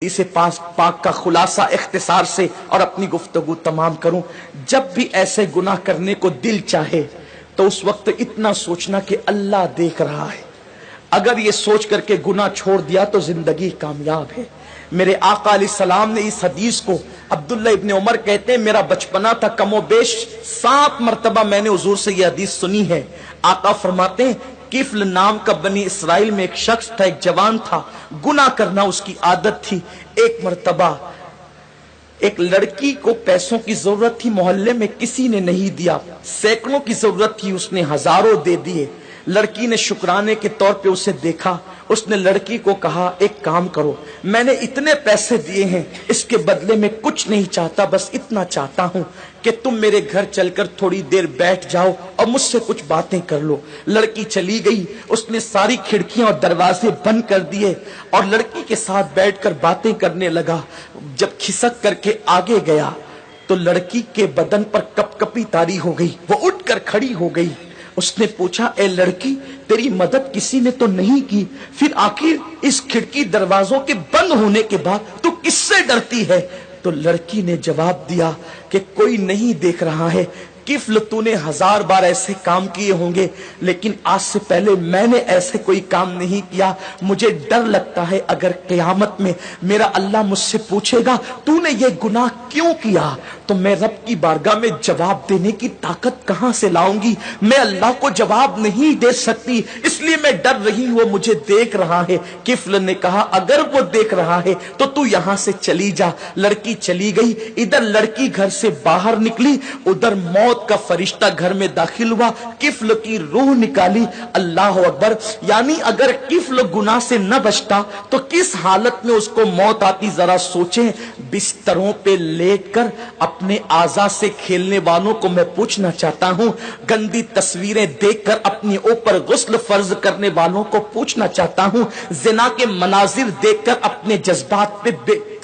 اسے پاک کا خلاصہ اختصار سے اور اپنی گفتگو تمام کروں. جب بھی ایسے گناہ کرنے کو دل چاہے تو اس وقت اتنا سوچنا کہ اللہ دیکھ رہا ہے. اگر یہ سوچ کر کے گناہ چھوڑ دیا تو زندگی کامیاب ہے. میرے آقا علیہ السلام نے اس حدیث کو، عبداللہ ابن عمر کہتے ہیں میرا بچپنا تھا، کم و بیش 7 مرتبہ میں نے حضور سے یہ حدیث سنی ہے. آقا فرماتے ہیں کفل نام کا بنی اسرائیل میں ایک شخص تھا، ایک جوان تھا، گناہ کرنا اس کی عادت تھی. ایک مرتبہ ایک لڑکی کو پیسوں کی ضرورت تھی، محلے میں کسی نے نہیں دیا، سینکڑوں کی ضرورت تھی، اس نے ہزاروں دے دیے. لڑکی نے شکرانے کے طور پہ اسے دیکھا، اس نے لڑکی کو کہا ایک کام کرو، میں نے اتنے پیسے دیے ہیں، اس کے بدلے میں کچھ نہیں چاہتا، بس اتنا چاہتا ہوں کہ تم میرے گھر چل کر تھوڑی دیر بیٹھ جاؤ اور مجھ سے کچھ باتیں کر لو. لڑکی چلی گئی، اس نے ساری کھڑکیاں اور دروازے بند کر دیے اور لڑکی کے ساتھ بیٹھ کر باتیں کرنے لگا. جب کھسک کر کے آگے گیا تو لڑکی کے بدن پر کپ کپی طاری ہو گئی، وہ اٹھ کر کھڑی ہو گئی. اس نے پوچھا اے لڑکی تیری مدد کسی نے تو نہیں کی، پھر آخر اس کھڑکی دروازوں کے بند ہونے کے بعد تو کس سے ڈرتی ہے؟ تو لڑکی نے جواب دیا کہ کوئی نہیں دیکھ رہا ہے. کفل تو نے 1000 بار ایسے کام کیے ہوں گے لیکن آج سے پہلے میں نے ایسے کوئی کام نہیں کیا. مجھے ڈر لگتا ہے اگر قیامت میں میرا اللہ مجھ سے پوچھے گا تو نے یہ گناہ کیوں کیا تو میں رب کی بارگاہ میں جواب دینے کی طاقت کہاں سے لاؤں گی؟ میں اللہ کو جواب نہیں دے سکتی، اس لیے میں ڈر رہی ہوں، وہ مجھے دیکھ رہا ہے. کفل نے کہا اگر وہ دیکھ رہا ہے تو تو یہاں سے چلی جا. لڑکی چلی گئی. ادھر لڑکی گھر سے باہر نکلی، ادھر موت کا فرشتہ گھر میں داخل ہوا، کفل کی روح نکالی. اللہ اکبر! یعنی اگر کفل گناہ سے نہ بچتا تو کس حالت میں اس کو موت آتی ذرا سوچیں. بستروں پہ لیٹ کر اپنے اعضاء سے کھیلنے والوں کو میں پوچھنا چاہتا ہوں، گندی تصویریں دیکھ کر اپنے اوپر غسل فرض کرنے والوں کو پوچھنا چاہتا ہوں، زنا کے مناظر دیکھ کر اپنے جذبات پہ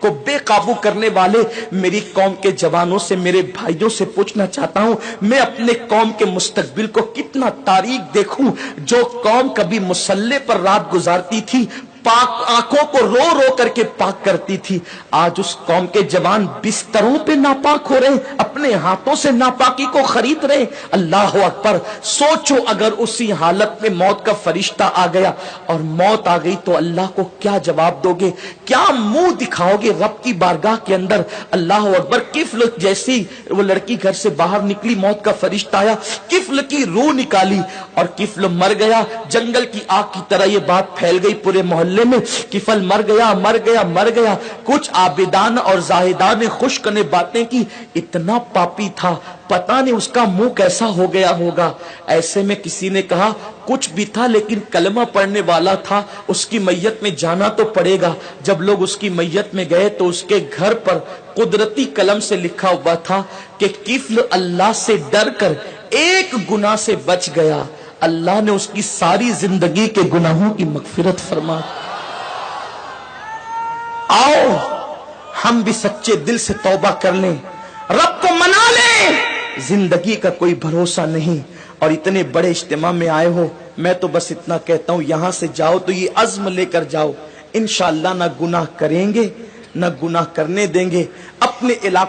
کو بے قابو کرنے والے میری قوم کے جوانوں سے، میرے بھائیوں سے پوچھنا چاہتا ہوں، میں اپنے قوم کے مستقبل کو کتنا تاریک دیکھوں. جو قوم کبھی مصلی پر رات گزارتی تھی، پاک آنکھوں کو رو رو کر کے پاک کرتی تھی، آج اس قوم کے جوان بستروں پہ ناپاک ہو رہے، اپنے ہاتھوں سے ناپاکی کو خرید رہے. اللہ اکبر! سوچو اگر اسی حالت میں موت کا فرشتہ آ گیا اور موت آ گئی تو اللہ کو کیا جواب دو گے؟ کیا منہ دکھاؤ گے رب کی بارگاہ کے اندر؟ اللہ اکبر! کفل جیسی وہ لڑکی گھر سے باہر نکلی، موت کا فرشتہ آیا، کفل کی روح نکالی اور کفل مر گیا. جنگل کی آگ کی طرح یہ بات پھیل گئی پورے محلے میں، کفل مر گیا مر گیا مر گیا. کچھ عابدان اور زاہدان نے خشک نے باتیں کی، اتنا پاپی تھا، پتہ نہیں اس کا منہ کیسا ہو گیا ہوگا. ایسے میں کسی نے کہا کچھ بھی تھا لیکن کلمہ پڑھنے والا تھا، اس کی میت میں جانا تو پڑے گا. جب لوگ اس کی میت میں گئے تو اس کے گھر پر قدرتی قلم سے لکھا ہوا تھا کہ کفل اللہ سے ڈر کر ایک گناہ سے بچ گیا، اللہ نے اس کی ساری زندگی کے گناہوں کی مغفرت فرما. آؤ ہم بھی سچے دل سے توبہ کر لیں، رب کو منا لیں. زندگی کا کوئی بھروسہ نہیں. اور اتنے بڑے اجتماع میں آئے ہو، میں تو بس اتنا کہتا ہوں یہاں سے جاؤ تو یہ عزم لے کر جاؤ، انشاءاللہ نہ گناہ کریں گے نہ گناہ کرنے دیں گے. اپنے علاقے